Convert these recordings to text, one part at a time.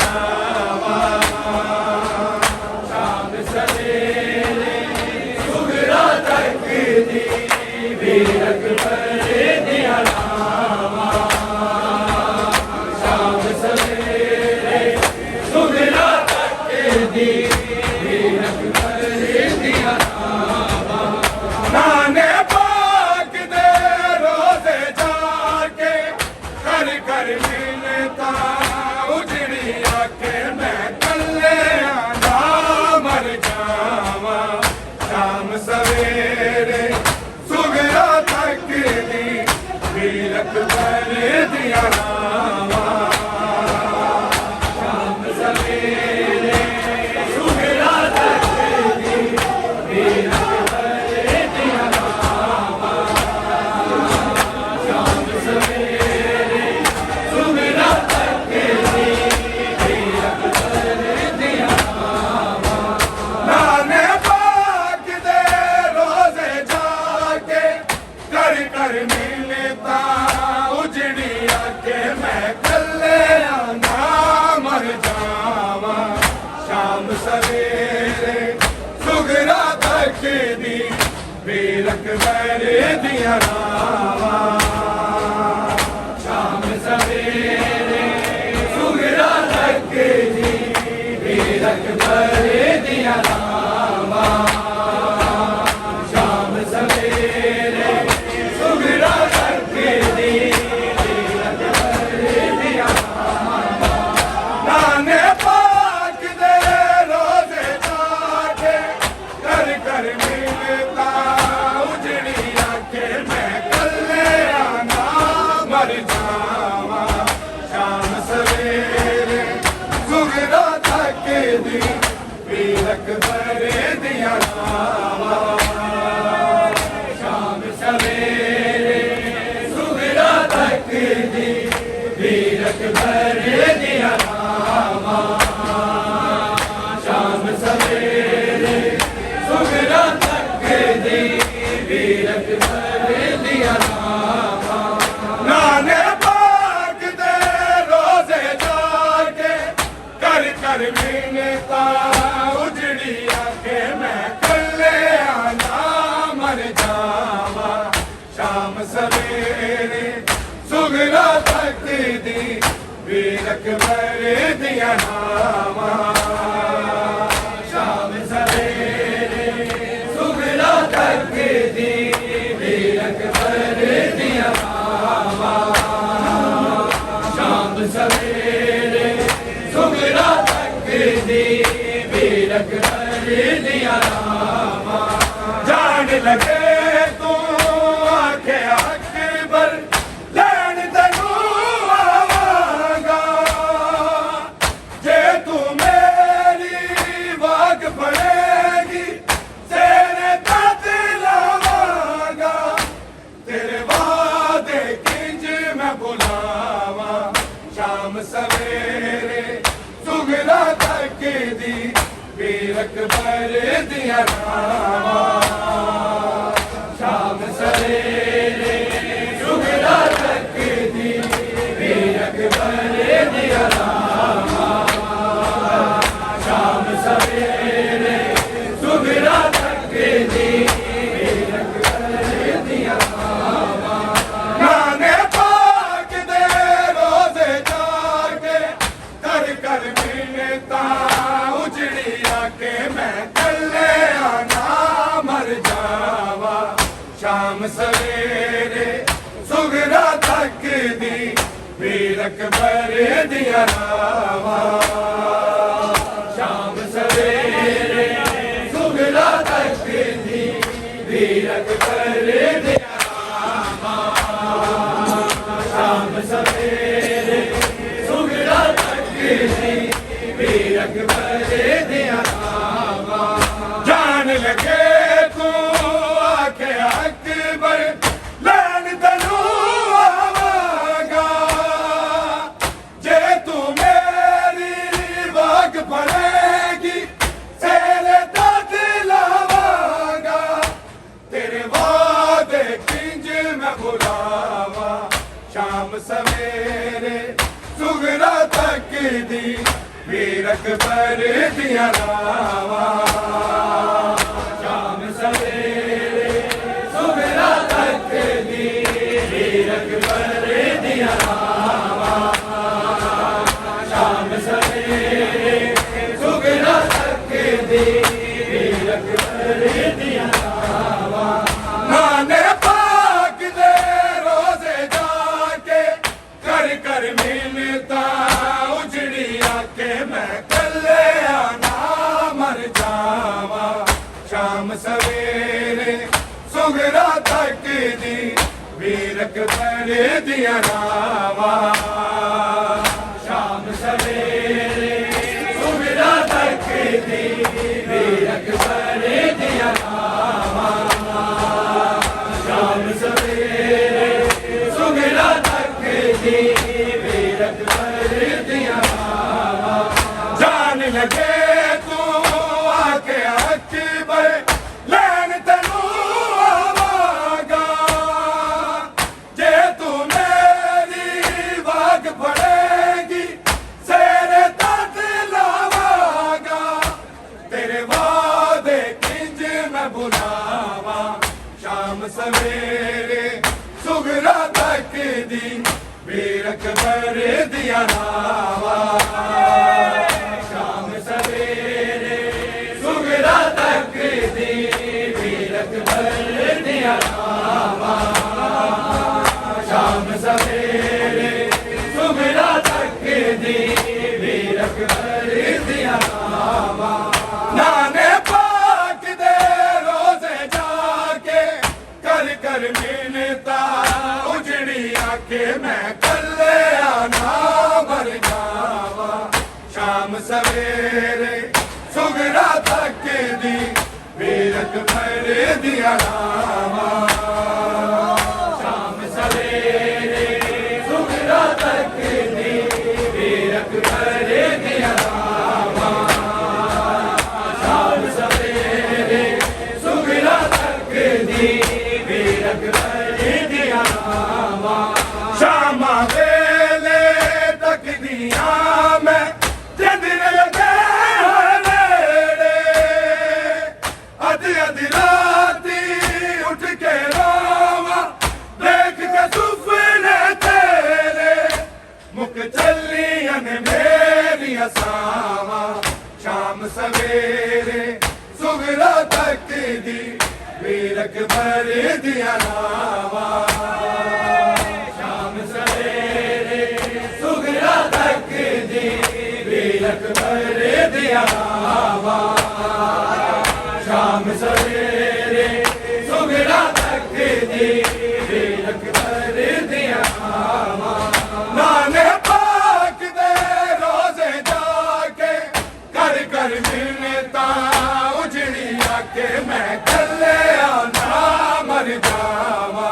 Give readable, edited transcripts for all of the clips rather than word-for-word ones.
रावा शाम सवेरे सुगरा तक दी वीर अकबर दिया रावा शाम सवेरे सुगरा तक दी वीर अकबर दिया रावा नाने पाक दे रोजे जाके कर कर मिलता उजड़ी आके मैं कल्ले आंधा मर जावा शाम सवेरे सुगरा तक दी वीर अकबर दिया रावा शाम सवेरे सुगरा तक दी वीर अकबर दिया रावा शाम सवेरे सुगरा तक दी वीर अकबर दिया रावा नाने पाक दे रोजे जाके कर कर मिलता उजड़ी आके मैं कल्ले आंधा मर जावा शाम सवेरे सुगरा तक दी वीर अकबर दिया रावा शाम सवेरे सुगरा तक दी वीर अकबर दिया रावा शाम सवेरे सुगरा तक दी वीर अकबर दिया रावा नाने पाक दे रोजे जाके कर कर मिलता उजड़ी आके मैं कल्ले आना मर जावा शाम सवेरे सुगरा तक दी वीर अकबर दिया रावा शाम सवेरे सुगरा तक दी वीर अकबर दिया रावा शाम सवेरे सुगरा तक दी वीर अकबर दिया रावा नाने पाक दे रोजे जाके कर कर मिलता उजड़ी आके मैं कल्ले आना मर जावा शाम सवेरे सुगरा तक दी वीर अकबर दिया रावा शाम सवेरे सुगरा तक दी वीर अकबर दिया रावा शाम सवेरे सुगरा तक दी वीर अकबर दिया रावा जान लगे तू आखे अकबर लैन तैनू आवांगा जे तू मेरी वाग पड़ेगी तेरे तत लावांगा तेरे वादे किंज मैं बुलावा शाम सवेरे सुगरा तक दी वीर अकबर दिया रावा शाम सवेरे सुगरा तक दी वीर अकबर दिया रावा शाम सवेरे सुगरा तक दी वीर अकबर दिया रावा नाने पाक दे रोजे जाके कर कर मिलता उजड़ी आके मैं कल्ले आना मर जावा शाम सवेरे सुगरा तक दी वीर अकबर दिया रावा शाम सवेरे सुगरा तक दी वीर अकबर दिया रावा शाम सवेरे सुगरा तक दी वीर अकबर दिया रावा जान लगे तू आके अकबर लैन तैनू आवांगा जे तू मेरी वाग पड़ेगी तेरे तत लावांगा तेरे वादे किंज मैं बुलावा शाम सवेरे सुगरा तक दी वीर अकबर दियां नावां शाम सवेरे सुगरा तक दी वीर अकबर दियां नावां शाम सवेरे सुगरा तक दी वीर अकबर दियां नावां नाने पाक दे रोजे जाके कर कर मिलता उजड़ी आके मैं कल्ले आना मर जावा शाम सवेरे सुगरा तक दी वीर अकबर दियां नावां शाम सवेरे सुगरा तक दी वीर अकबर दियां नावां शाम सवेरे सुगरा तक दी वीर अकबर दियां नावां जान लगे तू आके अकबर लैन तैनू आवांगा जे तू मेरी वाग फड़ेगी सेरे तट लावांगा तेरे वादे किंज मैं बुलावा शाम सवेरे सुगरा तक दी वीर अकबर दियां नावां शाम सवेरे सुगरा तक दी वीर अकबर दियां नावां शाम सवेरे सुगरा तक दी वीर अकबर दियां नावां नाने पाक दे रोजे जाके कर कर मिलता उजड़ी आके मैं कल्ले आना मर जावा शाम सवेरे सुगरा तक दी वीर अकबर दियां नावां शाम सवेरे सुगरा तक दी वीर अकबर दियां नावां शाम सवेरे सुगरा तक दी वीर अकबर दियां नावां शामा वेले तक दियां मैं चंदन लगे नेड़े अध अध राती उठ के रोवां देख के सुपने तेरे मुक चलियां ने मेरी असावां शाम सवेरे सुगरा तक दी वीर अकबर दियां नावां शाम सवेरे सुगरा तक दी वीर अकबर दियां नावां शाम सवेरे सुगरा तक दी वीर अकबर दियां नावां नाने पाक दे रोजे जाके कर कर मिलता उजड़ी आके मैं कल्ले आना मर जावा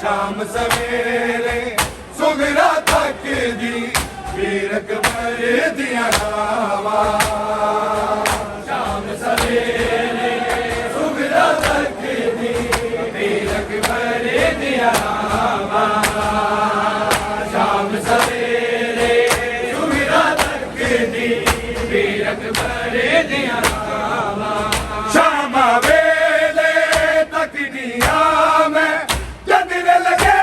शाम सवेरे सुगरा तक दी वीर अकबर दियां नावां शाम सवेरे सुगरा तक दी वीर अकबर दियां नावां शाम सवेरे सुगरा तक दी वीर अकबर दियां नावां शामा वेले तक दियां मैं चंदन लगे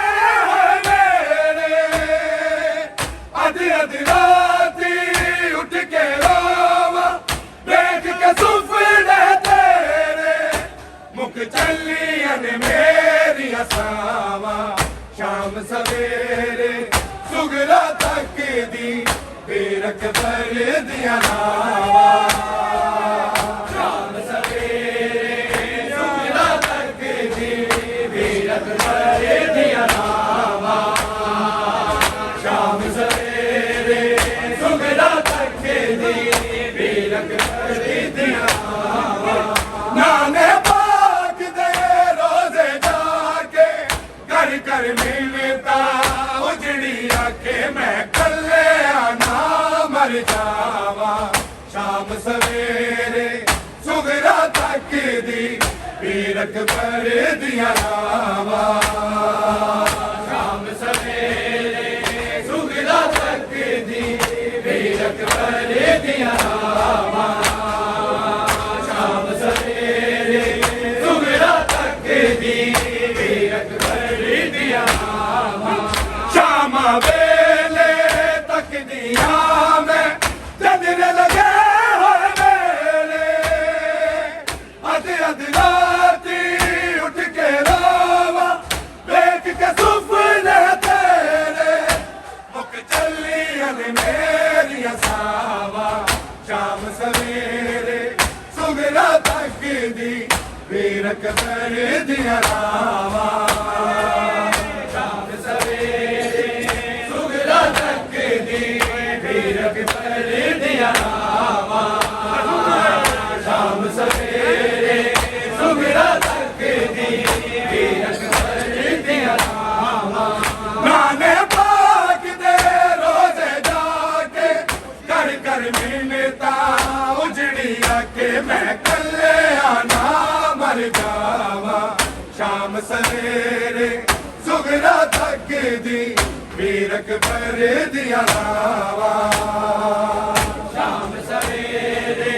नेड़े अध अध राती उठ के रोवां देख के सुपने तेरे मुक चलियां ने मेरी असावां शाम सवेरे सुगरा तक दी वीर अकबर दियां नावां शाम सवेरे सुगरा तक दी वीर अकबर दियां नावां शाम सवेरे सुगरा तक दी वीर अकबर दियां नावां नाने पाक दे रोजे जाके कर कर मिलता उजड़ी आके मैं कल्ले आना मर जावा शाम सवेरे सुगरा तक दी वीर अकबर दियां नावां शाम सवेरे सुगरा तक वेले तक दिया मैं चंदने लगे हुए मेले अध अध राती उठ के रोवा देख के सुपने तेरे मुक चली अन मेरी सावा शाम सवेरे सुगरा तक दी वीरक कर दिया रावा शाम सवेरे सुगरा तक दी वीरक कर दिया रावा शाम सवेरे सुगरा तक दी वीरक कर दिया रावा नाने पाक दे रोजे जाके कर कर मिलता उजड़िया के मैं कले आना मर जावा शाम सवेरे सुगरा तक दी वीरक कर दिया रावा शाम सवेरे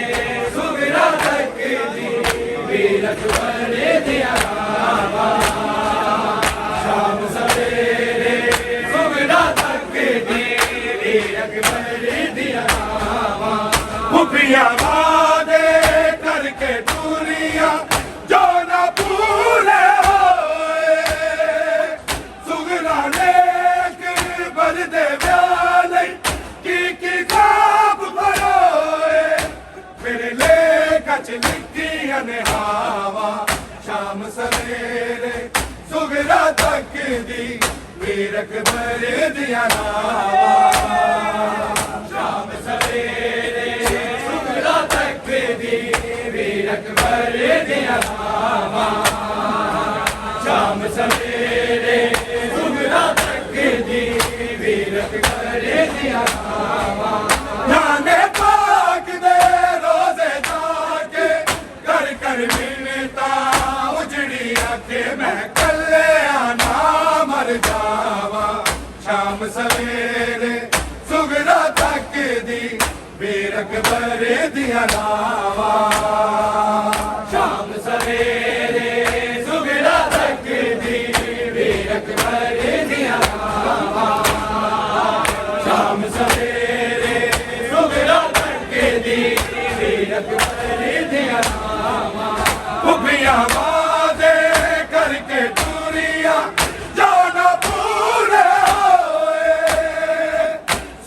सुगरा तक दी वीरक कर दिया रावा शाम सवेरे सुगरा तक दी वीरक कर दिया रावा मुफिया वादे करके टूरिया जो न पूरे होए सुगरा नेक बर दे ब्याले की खाप भरोए मेरे ले कच लिखी अनहावा शाम सवेरे सुगरा तक दी वीरक भर दिया रावा शाम सवेरे सुगरा तक दी वीरक भर दिया रावा शाम सवेरे सुगरा तक दी वीरक भर दिया रावा नाने पाक दे रोजे जाके कर कर मिलता उजड़ी आके मैं कले आना मर जावा शाम सवेरे सुगरा तक दी वीरक भर दिया रावा शाम सवेरे सुगरा तक दी वीरक भर दिया रावा शाम सवेरे सुगरा तक दी वीरक भर दिया रावा खुफिया वादे करके टूरिया जो न पूरे होए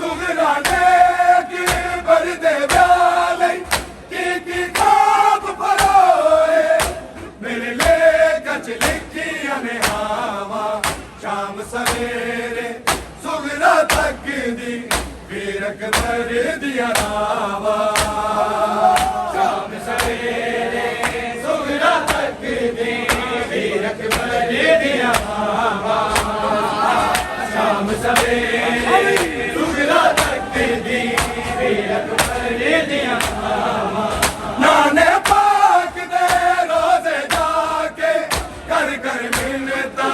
सुगरा नेक बर दे ब्याले की खाप भरोए मेरे ले कच लिखी अनहावा शाम सवेरे सुगरा तक दी वीरक भर दिया रावा शाम सवेरे सुगरा तक दी वीरक भर दिया रावा शाम सवेरे सुगरा तक दी वीरक भर दिया रावा नाने पाक दे रोजे जाके कर कर मिलता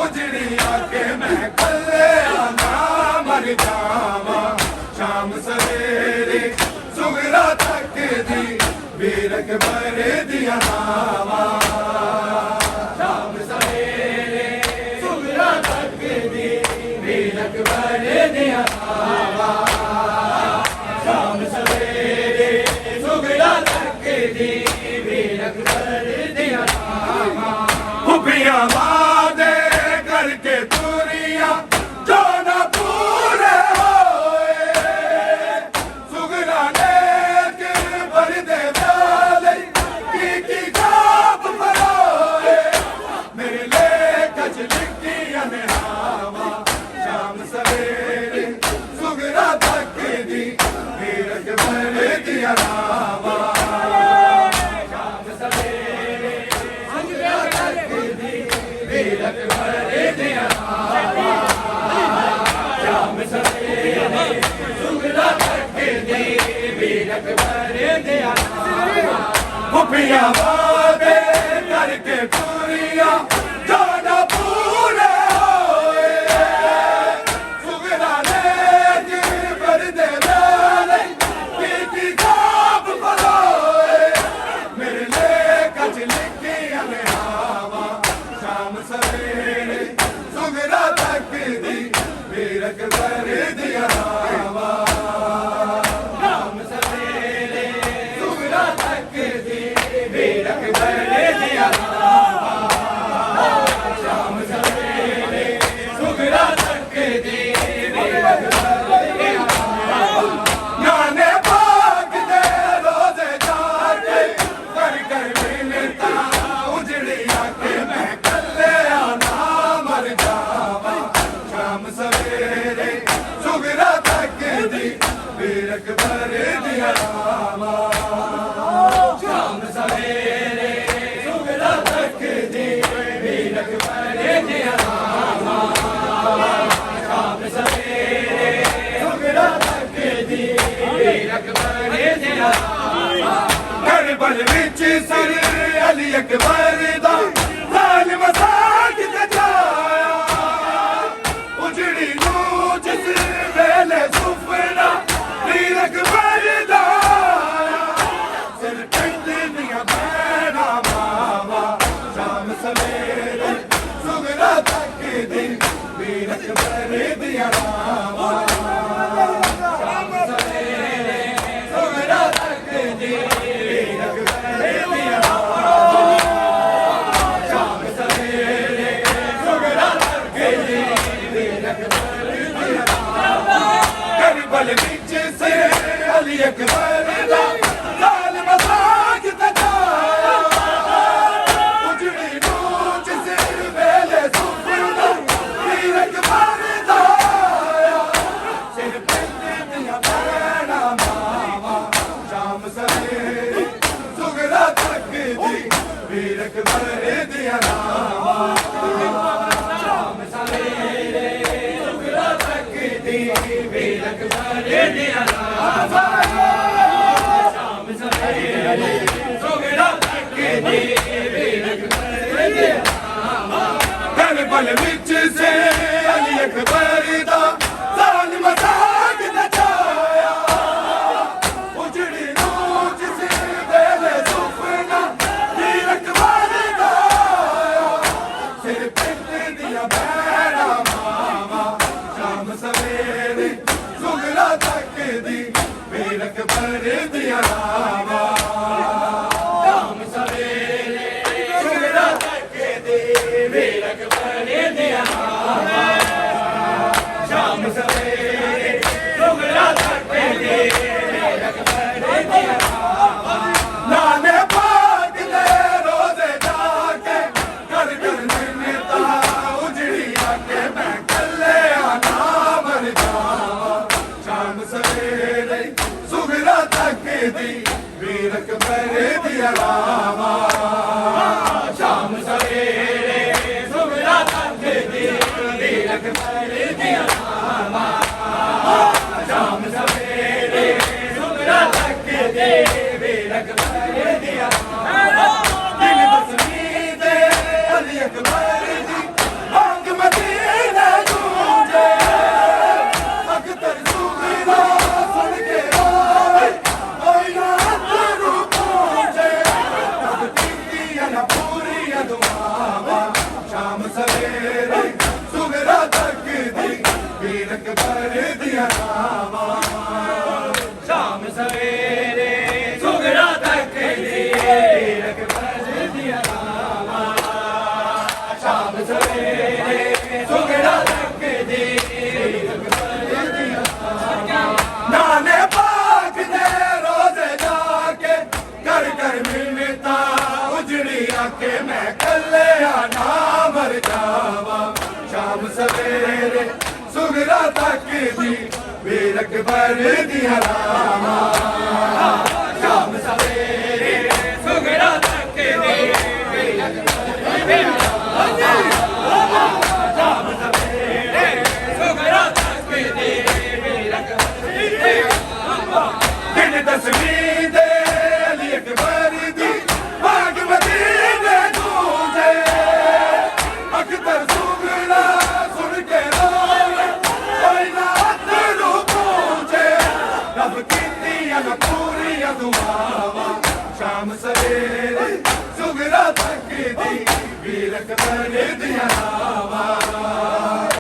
उजड़ी आके मैं कले आना मर जावा शाम सवेरे सुगरा तक दी वीरक भर दिया रावा शाम सवेरे सुगरा तक दी वीरक भर दिया रावा शाम सवेरे सुगरा तक दी वीरक भर दिया रावा खुफिया वादे करके टूरिया जो न पूरे होए सुगरा नेक बर दे ब्याले की खाप भरोए मेरे ले कच लिखी अनहावा शाम सवेरे सुगरा तक दी वीरक भर दिया रावा शाम सवेरे सुगरा तक दी वीरक भर दिया रावा शाम सवेरे सुगरा तक दी वीरक भर दिया रावा खुफिया वादे करके टूरिया जो न पूरे होए सुगरा नेक बर दे ब्याले की खाप भरोए मेरे ले कच लिखी अनहावा शाम सवेरे सुगरा तक दी वीरक अकबर दिया रावा शाम सवेरे सुगरा तकदी वीर अकबर दिया रावा शाम सवेरे सुगरा तकदी वीर अकबर दिया रावा नाने पाक दे रोज़े जाके कर कर मिलता उजड़ी आके मैं कल्ले आना मर जावा शाम सवेरे सुगरा तकदी वीर अकबर दिया रावा शाम सवेरे सुगरा तकदी वीर अकबर दिया रावा शाम सवेरे सुगरा तकदी वीर अकबर दिया रावा करबल विच सिर अली अकबर दा ज़ालिम साकित जाया उजड़ी नू जिस वेले सुफना वीर अकबर दा सिर पिंड दिया भैणा मावा शाम सवेरे सुगरा तकदी वीर अकबर दिया रावा शाम सवेरे सुगरा तकदी वीर अकबर दिया रावा शाम सवेरे सुगरा तकदी वीर अकबर दिया रावा करबल विच सिर अली अकबर दा ज़ालिम साकित जाया उजड़ी नू जिस वेले सुफना वीर अकबर दा सिर पिंड दिया भैणा मावा शाम सवेरे सुगरा तकदी वीर अकबर दिया रावा शाम सवेरे सुगरा तकदी वीर अकबर दिया रावा शाम सवेरे सुगरा तकदी वीर अकबर दिया रावा करबल विच से अली अकबर दा ज़ालिम साकित जाया उजड़ी नू जिस वेले सुफना वीर अकबर दा सिर पिंड दिया भैणा मावा शाम सवेरे सुगरा तकदी वीर अकबर दिया रावा शाम सवेरे सुगरा तकदी वीर अकबर दिया रावा शाम सवेरे सुगरा तकदी वीर अकबर दिया रावा नाने पाक दे रोज़े जाके कर कर मिलता उजड़ी आके मैं कल्ले आना मर जावा शाम सवेरे सुगरा तकदी वीर अकबर दिया रावा शाम सवेरे सुगरा तकदी वीर अकबर दिया रावा शाम सवेरे सुगरा तकदी वीर अकबर दिया रावा दिल बसनी दे अली अकबर दी बाग मदीने गूंजे अख्तर सुगरा सुन के रोए ओए ना तेरू पूजे तब कीती ना पूरी दुआवा शाम सवेरे सुगरा तकदी वीर अकबर दिया रावा शाम सवेरे सुगरा तकदी वीर अकबर दिया रावा शाम सवेरे सुगरा तकदी वीर अकबर दिया रावा नाने पाक दे रोज़े जाके कर कर मिलता उजड़ी आके मैं कल्ले आना मर जावा शाम सवेरे सुगरा तकदी वीर अकबर दिया रावा शाम सवेरे सुगरा तकदी वीर अकबर दिया रावा शाम सवेरे सुगरा तकदी वीर अकबर दिया रावा दिन दसवीं दे अली अकबर दी बाग मदीने गूंजे अख्तर सुगरा सुन के रोए ओए ना तेरू पूजे रब कीती ना पूरी दुआवा शाम सवेरे सुगरा तकदी वीर अकबर दिया रावा